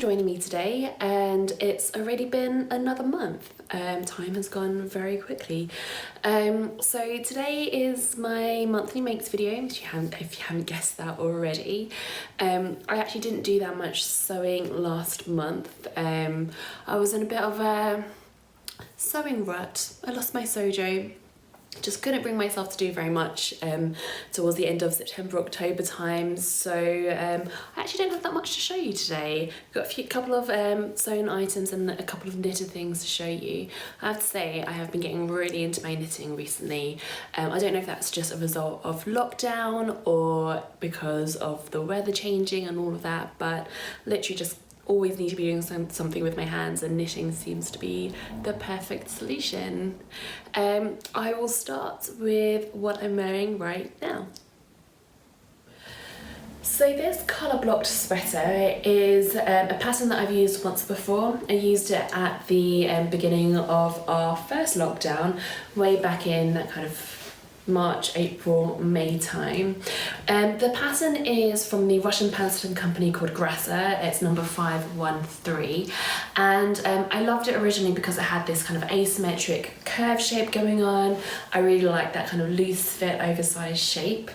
joining me today, and it's already been another month. Time has gone very quickly. So today is my monthly makes video, if you haven't guessed that already. I actually didn't do that much sewing last month. I was in a bit of a sewing rut. I lost my sojo. Just couldn't bring myself to do very much towards the end of September, October time, so I actually don't have that much to show you today. I've got a couple of sewn items and a couple of knitted things to show you. I have to say I have been getting really into my knitting recently. I don't know if that's just a result of lockdown or because of the weather changing and all of that, but literally just always need to be doing something with my hands, and knitting seems to be the perfect solution. I will start with what I'm wearing right now. So this colour blocked sweater is a pattern that I've used once before. I used it at the beginning of our first lockdown, way back in that kind of March, April, May time. The pattern is from the Russian pattern company called Grishina. It's number 513, and I loved it originally because it had this kind of asymmetric curve shape going on. I really liked that kind of loose fit, oversized shape,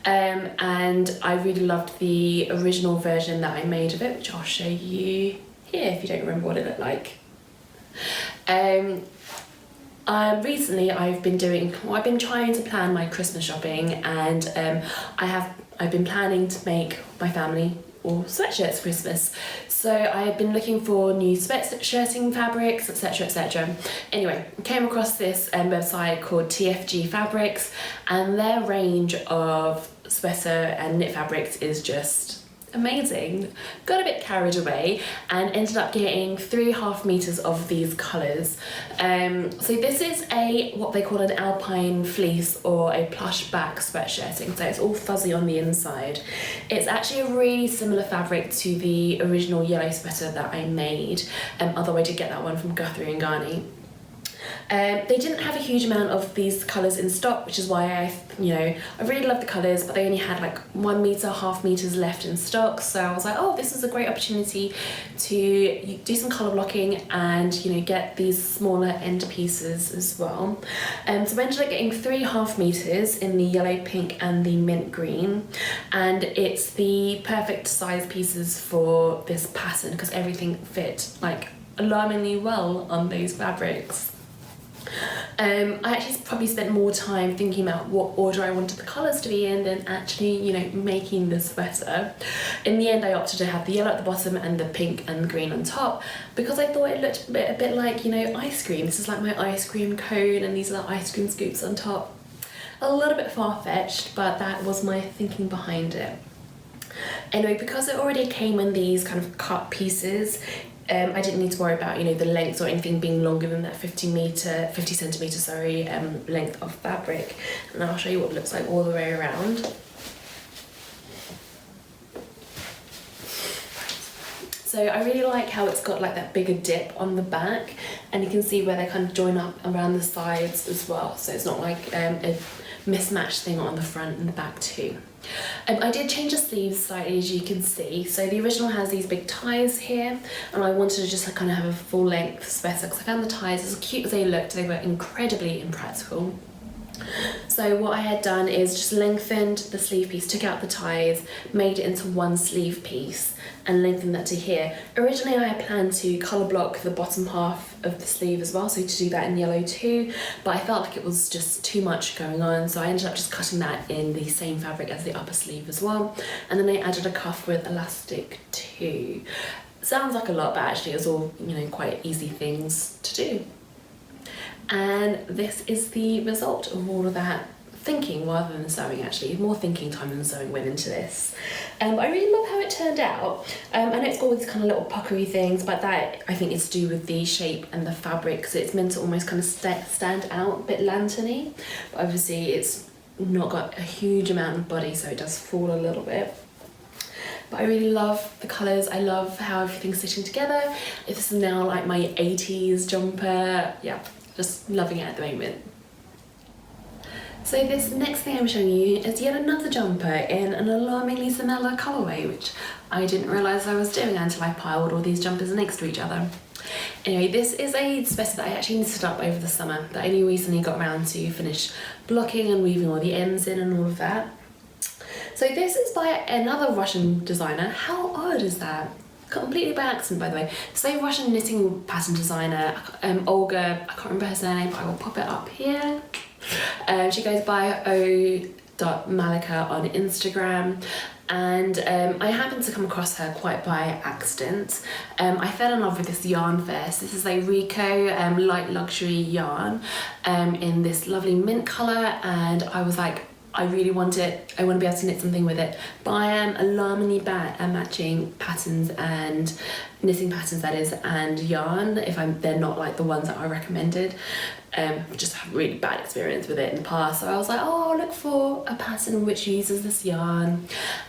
and I really loved the original version that I made of it, which I'll show you here if you don't remember what it looked like. Recently I've been trying to plan my Christmas shopping, and I've been planning to make my family all sweatshirts for Christmas. So I've been looking for new sweatshirting fabrics, etc, etc. Anyway, I came across this website called TFG Fabrics, and their range of sweater and knit fabrics is just amazing. Got a bit carried away and ended up getting 3.5 meters of these colours. So this is what they call an alpine fleece or a plush back sweatshirting, so it's all fuzzy on the inside. It's actually a really similar fabric to the original yellow sweater that I made, although I did get that one from Guthrie and Ghani. They didn't have a huge amount of these colours in stock, which is why I really love the colours, but they only had like 1 meter, half meters left in stock. So I was like, oh, this is a great opportunity to do some colour blocking and get these smaller end pieces as well. So I ended up getting 3.5 meters in the yellow, pink, and the mint green, and it's the perfect size pieces for this pattern because everything fit like alarmingly well on those fabrics. I actually probably spent more time thinking about what order I wanted the colours to be in than actually, making the sweater. In the end, I opted to have the yellow at the bottom and the pink and the green on top because I thought it looked a bit like, ice cream. This is like my ice cream cone, and these are the ice cream scoops on top. A little bit far-fetched, but that was my thinking behind it. Anyway, because it already came in these kind of cut pieces, I didn't need to worry about the length or anything being longer than that 50 centimeter length of fabric, and I'll show you what it looks like all the way around. So I really like how it's got like that bigger dip on the back, and you can see where they kind of join up around the sides as well, so it's not like a mismatched thing on the front and the back too. I did change the sleeves slightly, as you can see. So the original has these big ties here, and I wanted to just kind of have a full length sweater because I found the ties, as cute as they looked, they were incredibly impractical. So what I had done is just lengthened the sleeve piece, took out the ties, made it into one sleeve piece and lengthened that to here. Originally I had planned to colour block the bottom half of the sleeve as well, so to do that in yellow too, but I felt like it was just too much going on, so I ended up just cutting that in the same fabric as the upper sleeve as well, and then I added a cuff with elastic too. Sounds like a lot, but actually it's all quite easy things to do. And this is the result of all of that thinking rather than sewing. Actually, more thinking time than sewing went into this. I really love how it turned out. I know it's got all these kind of little puckery things, but that I think is to do with the shape and the fabric, because it's meant to almost kind of stand out a bit lanterny, but obviously it's not got a huge amount of body, so it does fall a little bit. But I really love the colours. I love how everything's sitting together. This is now like my 80s jumper. Yeah, just loving it at the moment. So this next thing I'm showing you is yet another jumper in an alarmingly similar colourway, which I didn't realise I was doing until I piled all these jumpers next to each other. Anyway, this is a sweater that I actually knitted up over the summer that I only recently got around to finish blocking and weaving all the ends in and all of that. So this is by another Russian designer. How odd is that? Completely by accident, by the way. Same Russian knitting pattern designer, Olga, I can't remember her surname, but I will pop it up here. She goes by o.malika on Instagram, and I happened to come across her quite by accident. I fell in love with this yarn first. This is a Rico light luxury yarn in this lovely mint colour, and I was like, I really want it. I want to be able to knit something with it. But I am alarmingly bad at matching patterns and knitting patterns, that is, and yarn if they're not like the ones that I recommended. Just have a really bad experience with it in the past. So I was like, oh, I'll look for a pattern which uses this yarn,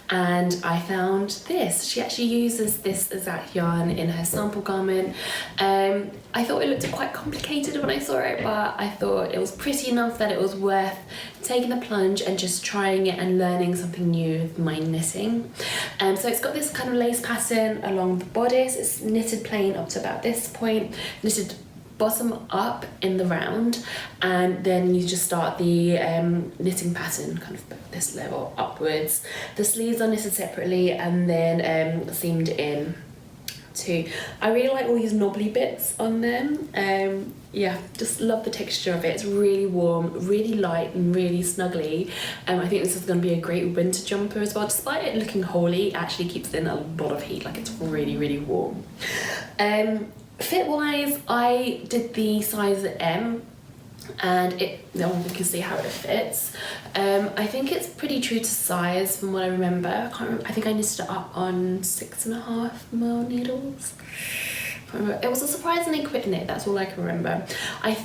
and I found this. She actually uses this exact yarn in her sample garment. I thought it looked quite complicated when I saw it, but I thought it was pretty enough that it was worth taking the plunge and just trying it and learning something new with my knitting. So it's got this kind of lace pattern along the bodice. It's knitted plain up to about this point, knitted bottom up in the round, and then you just start the knitting pattern kind of this level upwards. The sleeves are knitted separately and then seamed in too. I really like all these knobbly bits on them. Yeah, just love the texture of it. It's really warm, really light and really snuggly. I think this is going to be a great winter jumper as well. Despite it looking holey, it actually keeps in a lot of heat. Like, it's really, really warm. Fit wise, I did the size M, and no one can see how it fits. I think it's pretty true to size from what I remember. I can't remember. I think I knitted it up on 6.5mm needles. It was a surprisingly quick knit, that's all I can remember. I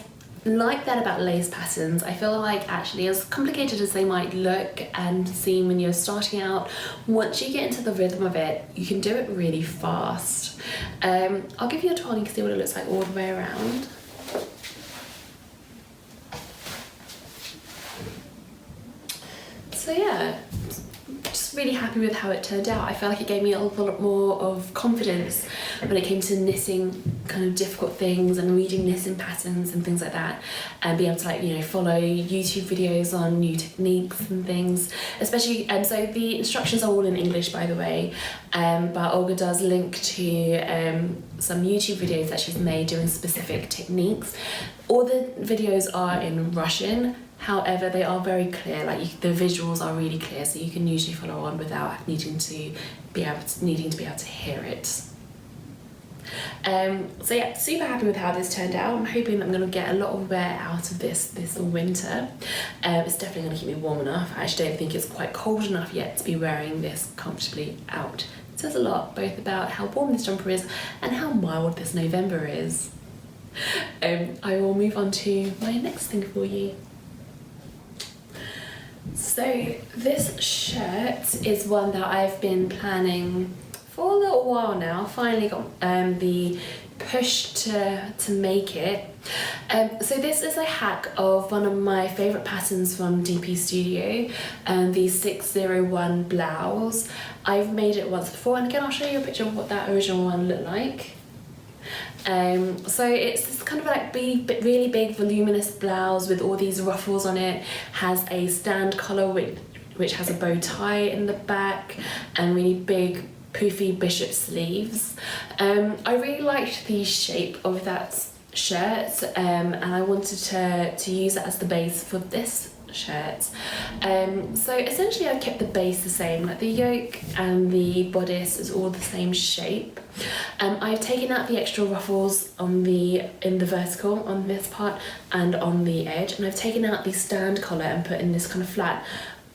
like that about lace patterns. I feel like actually, as complicated as they might look and seem when you're starting out, once you get into the rhythm of it, you can do it really fast. I'll give you a twirl and you can see what it looks like all the way around. So yeah, just really happy with how it turned out. I felt like it gave me a lot more of confidence when it came to knitting kind of difficult things and reading knitting patterns and things like that, and being able to, like, you know, follow YouTube videos on new techniques and things, especially. So the instructions are all in English, by the way, but Olga does link to some YouTube videos that she's made doing specific techniques. All the videos are in Russian. However, they are very clear, like the visuals are really clear, so you can usually follow on without needing to be able to hear it. So yeah, super happy with how this turned out. I'm hoping that I'm going to get a lot of wear out of this winter. It's definitely going to keep me warm enough. I actually don't think it's quite cold enough yet to be wearing this comfortably out. It says a lot, both about how warm this jumper is and how mild this November is. I will move on to my next thing for you. So this shirt is one that I've been planning for a little while now. Finally got the push to make it. So this is a hack of one of my favourite patterns from DP Studio, the 601 Blouse. I've made it once before, and again I'll show you a picture of what that original one looked like. So it's this kind of like really big voluminous blouse with all these ruffles on it, has a stand collar which has a bow tie in the back, and really big poofy bishop sleeves. I really liked the shape of that shirt, and I wanted to use it as the base for this shirt. So essentially I kept the base the same, like the yoke and the bodice is all the same shape. I've taken out the extra ruffles in the vertical on this part and on the edge, and I've taken out the stand collar and put in this kind of flat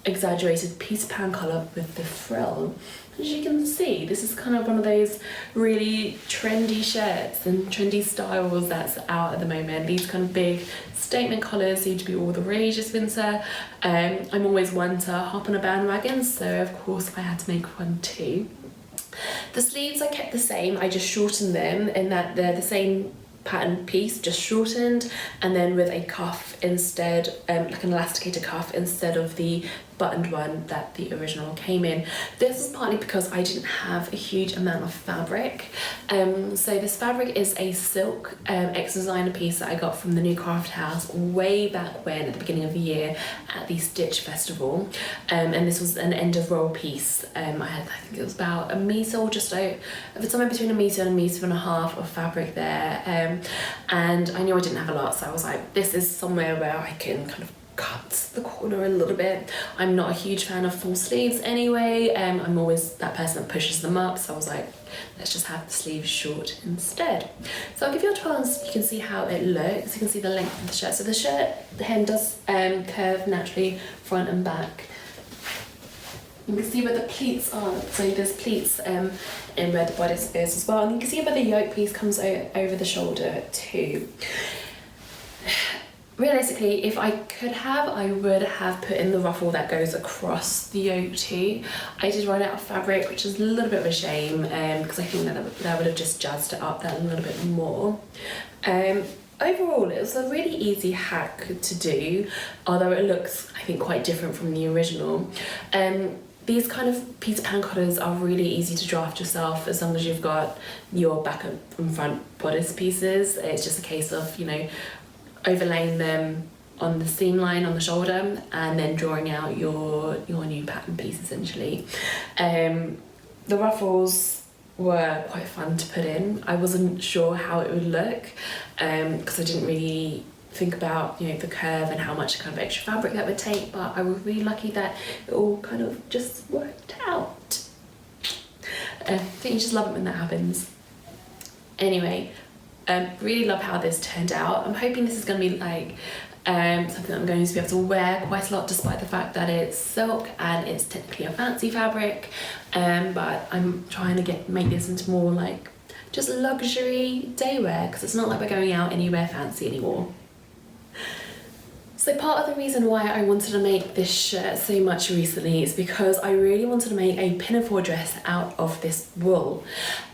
exaggerated Peter Pan collar with the frill. As you can see, this is kind of one of those really trendy shirts and trendy styles that's out at the moment. These kind of big statement collars seem to be all the rage this winter. I'm always one to hop on a bandwagon, so of course I had to make one too. The sleeves I kept the same, I just shortened them in that they're the same pattern piece, just shortened, and then with a cuff instead, like an elasticated cuff instead of the buttoned one that the original came in. This is partly because I didn't have a huge amount of fabric. So this fabric is a silk ex-designer piece that I got from the New Craft House way back when, at the beginning of the year, at the Stitch Festival. And this was an end of roll piece. I think it was about a metre or just over, somewhere between a metre and a metre and a half of fabric there. And I knew I didn't have a lot, so I was like, this is somewhere where I can kind of cut the corner a little bit. I'm not a huge fan of full sleeves anyway. I'm always that person that pushes them up, so I was like, let's just have the sleeves short instead. So I'll give you a twirl and you can see how it looks. You can see the length of the shirt. So the shirt, the hem does curve naturally front and back. You can see where the pleats are, so there's pleats in where the bodice is as well, and you can see where the yoke piece comes over the shoulder too. Realistically, if I could have, I would have put in the ruffle that goes across the yoke too. I did run out of fabric, which is a little bit of a shame, because I think that would have just jazzed it up that a little bit more. Overall, it was a really easy hack to do, although it looks, I think, quite different from the original. These kind of Peter Pan collars are really easy to draft yourself as long as you've got your back and front bodice pieces. It's just a case of, you know, overlaying them on the seam line on the shoulder and then drawing out your new pattern piece essentially. The ruffles were quite fun to put in. I wasn't sure how it would look because I didn't really think about, you know, the curve and how much kind of extra fabric that would take, but I was really lucky that it all kind of just worked out. I think you just love it when that happens. Anyway, really love how this turned out. I'm hoping this is going to be like something that I'm going to be able to wear quite a lot, despite the fact that it's silk and it's technically a fancy fabric, but I'm trying to make this into more like just luxury day wear, because it's not like we're going out anywhere fancy anymore. So part of the reason why I wanted to make this shirt so much recently is because I really wanted to make a pinafore dress out of this wool.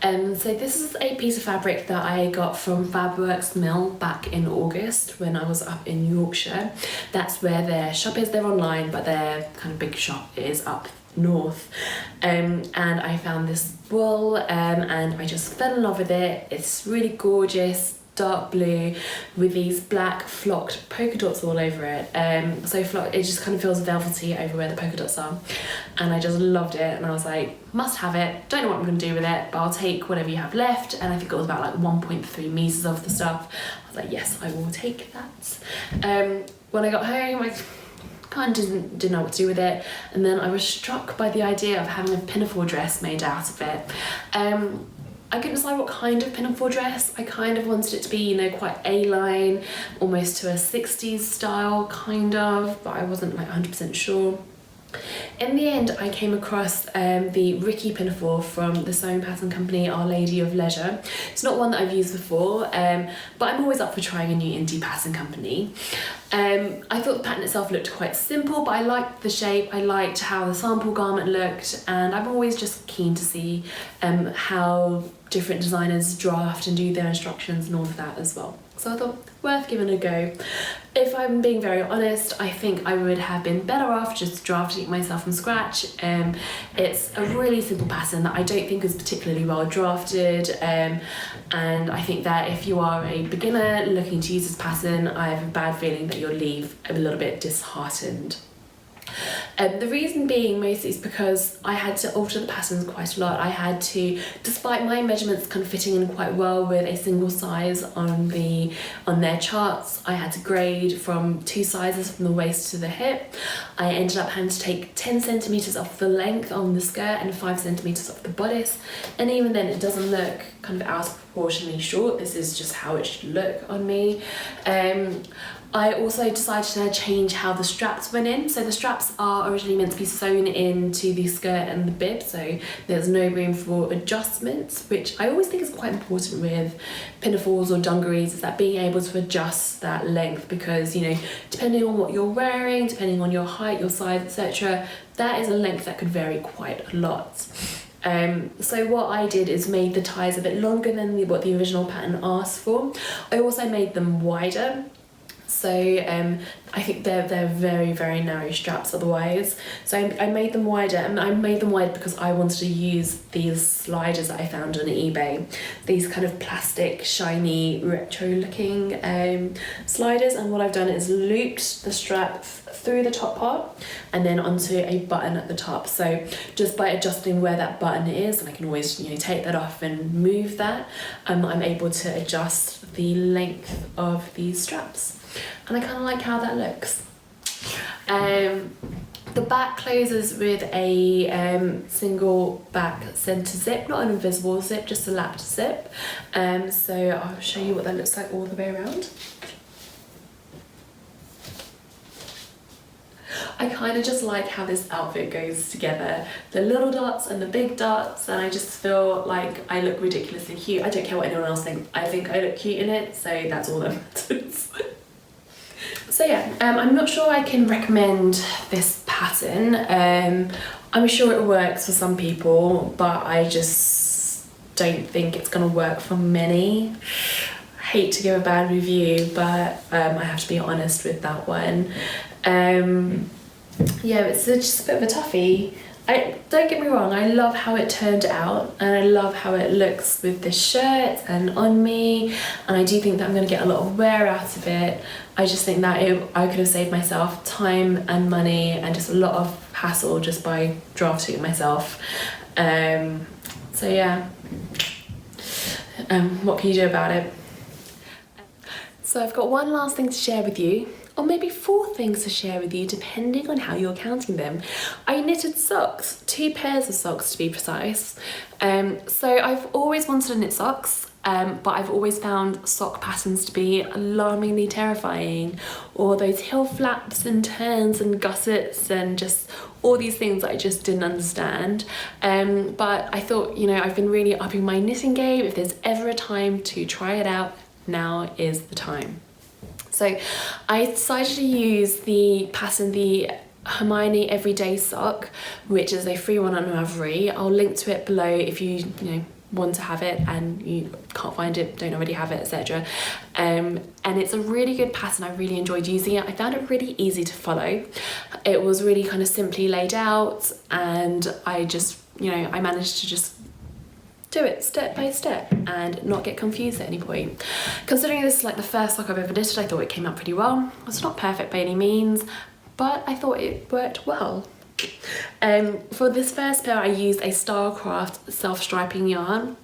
So this is a piece of fabric that I got from Fabworks Mill back in August when I was up in Yorkshire. That's where their shop is. They're online, but their kind of big shop is up north. And I found this wool and I just fell in love with it. It's really gorgeous, dark blue with these black flocked polka dots all over it. It just kind of feels velvety over where the polka dots are, and I just loved it, and I was like, must have it. Don't know what I'm going to do with it, but I'll take whatever you have left. And I think it was about like 1.3 meters of the stuff. I was like, yes, I will take that. When I got home, I kind of didn't know what to do with it, and then I was struck by the idea of having a pinafore dress made out of it. I couldn't decide what kind of pinafore dress. I kind of wanted it to be, you know, quite A-line, almost to a 60s style, kind of, but I wasn't like 100% sure. In the end, I came across the Rickey pinafore from the sewing pattern company Our Lady of Leisure. It's not one that I've used before, but I'm always up for trying a new indie pattern company. I thought the pattern itself looked quite simple, but I liked the shape, I liked how the sample garment looked, and I'm always just keen to see how different designers draft and do their instructions and all of that as well. So I thought, worth giving a go. If I'm being very honest, I think I would have been better off just drafting it myself from scratch. It's a really simple pattern that I don't think is particularly well drafted, and I think that if you are a beginner looking to use this pattern, I have a bad feeling that you'll leave a little bit disheartened. The reason being mostly is because I had to alter the patterns quite a lot. I had to, despite my measurements kind of fitting in quite well with a single size on their charts, I had to grade from 2 sizes from the waist to the hip. I ended up having to take 10 centimetres off the length on the skirt and 5 centimetres off the bodice, and even then it doesn't look kind of out of proportionally short. This is just how it should look on me. I also decided to change how the straps went in. So the straps are originally meant to be sewn into the skirt and the bib, so there's no room for adjustments, which I always think is quite important with pinafores or dungarees, is that being able to adjust that length, because, you know, depending on what you're wearing, depending on your height, your size, etc., that is a length that could vary quite a lot. So what I did is made the ties a bit longer than what the original pattern asked for. I also made them wider. So I think they're very, very narrow straps otherwise. So I made them wider, and I made them wide because I wanted to use these sliders that I found on eBay. These kind of plastic, shiny, retro looking sliders, and what I've done is looped the strap through the top part and then onto a button at the top. So just by adjusting where that button is, and I can always, you know, take that off and move that, I'm able to adjust the length of these straps. And I kind of like how that looks. The back closes with a single back centre zip, not an invisible zip, just a lapped zip. So I'll show you what that looks like all the way around. I kind of just like how this outfit goes together, the little dots and the big dots, and I just feel like I look ridiculously cute. I don't care what anyone else thinks, I think I look cute in it, so that's all that matters. So yeah, I'm not sure I can recommend this pattern. I'm sure it works for some people, but I just don't think it's gonna work for many. I hate to give a bad review, but I have to be honest with that one. Yeah, it's just a bit of a toughie. Don't get me wrong, I love how it turned out, and I love how it looks with this shirt and on me, and I do think that I'm going to get a lot of wear out of it. I just think that I could have saved myself time and money and just a lot of hassle just by drafting it myself. So yeah, what can you do about it? So I've got one last thing to share with you, or maybe 4 things to share with you depending on how you're counting them. I knitted socks, 2 pairs of socks to be precise. So I've always wanted to knit socks, but I've always found sock patterns to be alarmingly terrifying. All those heel flaps and turns and gussets and just all these things that I just didn't understand. But I thought, you know, I've been really upping my knitting game. If there's ever a time to try it out, now is the time. So I decided to use the pattern, the Hermione Everyday Sock, which is a free one on Ravelry. I'll link to it below if you want to have it and you can't find it, don't already have it, etc. And it's a really good pattern. I really enjoyed using it. I found it really easy to follow. It was really kind of simply laid out, and I just, I managed to just do it step by step and not get confused at any point. Considering this is like the first sock I've ever knitted, I thought it came out pretty well. It's not perfect by any means, but I thought it worked well. For this first pair I used a Stylecraft self-striping yarn.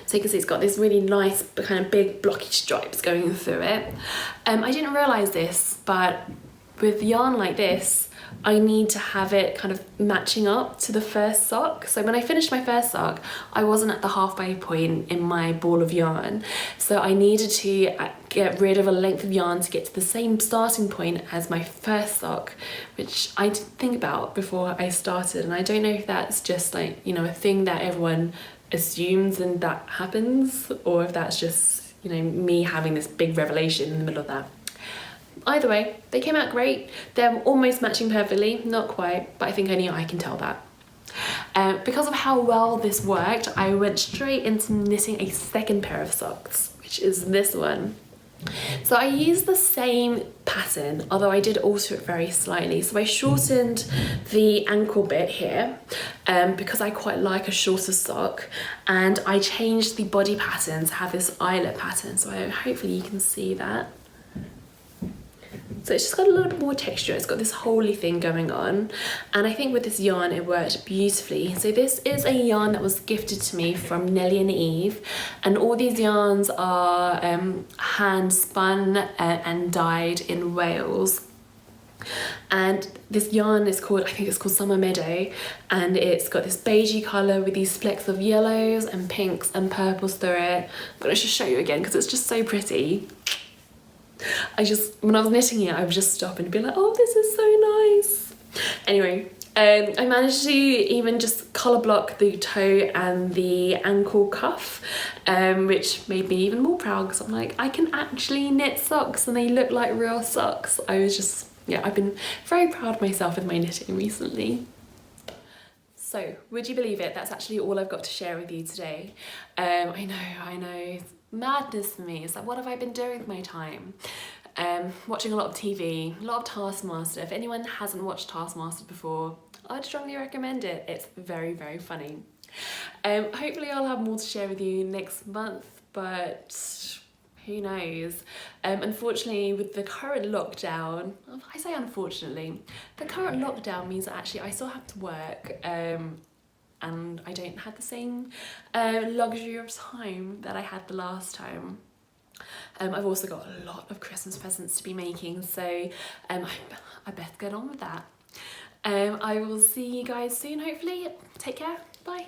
So you can see it's got this really nice kind of big blocky stripes going through it. I didn't realise this, but with yarn like this I need to have it kind of matching up to the first sock. So when I finished my first sock, I wasn't at the halfway point in my ball of yarn. So I needed to get rid of a length of yarn to get to the same starting point as my first sock, which I didn't think about before I started. And I don't know if that's just like, a thing that everyone assumes and that happens, or if that's just, me having this big revelation in the middle of that. Either way, they came out great. They're almost matching perfectly, not quite, but I think only I can tell that. Because of how well this worked, I went straight into knitting a second pair of socks, which is this one. So I used the same pattern, although I did alter it very slightly. So I shortened the ankle bit here because I quite like a shorter sock, and I changed the body pattern to have this eyelet pattern. So hopefully you can see that. So it's just got a little bit more texture. It's got this holey thing going on. And I think with this yarn, it worked beautifully. So this is a yarn that was gifted to me from Nellie and Eve. And all these yarns are hand spun and dyed in Wales. And this yarn is called, I think it's called Summer Meadow. And it's got this beigey colour with these flecks of yellows and pinks and purples through it. I'm gonna just show you again because it's just so pretty. When I was knitting it, I would just stop and be like, oh, this is so nice. Anyway, I managed to even just colour block the toe and the ankle cuff, which made me even more proud because I'm like, I can actually knit socks and they look like real socks. I've been very proud of myself with my knitting recently. So, would you believe it? That's actually all I've got to share with you today. I know, it's madness for me. It's like, what have I been doing with my time? Watching a lot of TV, a lot of Taskmaster. If anyone hasn't watched Taskmaster before, I'd strongly recommend it. It's very, very funny. Hopefully I'll have more to share with you next month, but who knows? Unfortunately, with the current lockdown, I say unfortunately, the current lockdown means that actually I still have to work, and I don't have the same luxury of time that I had the last time. I've also got a lot of Christmas presents to be making, so I better get on with that. I will see you guys soon, hopefully. Take care. Bye.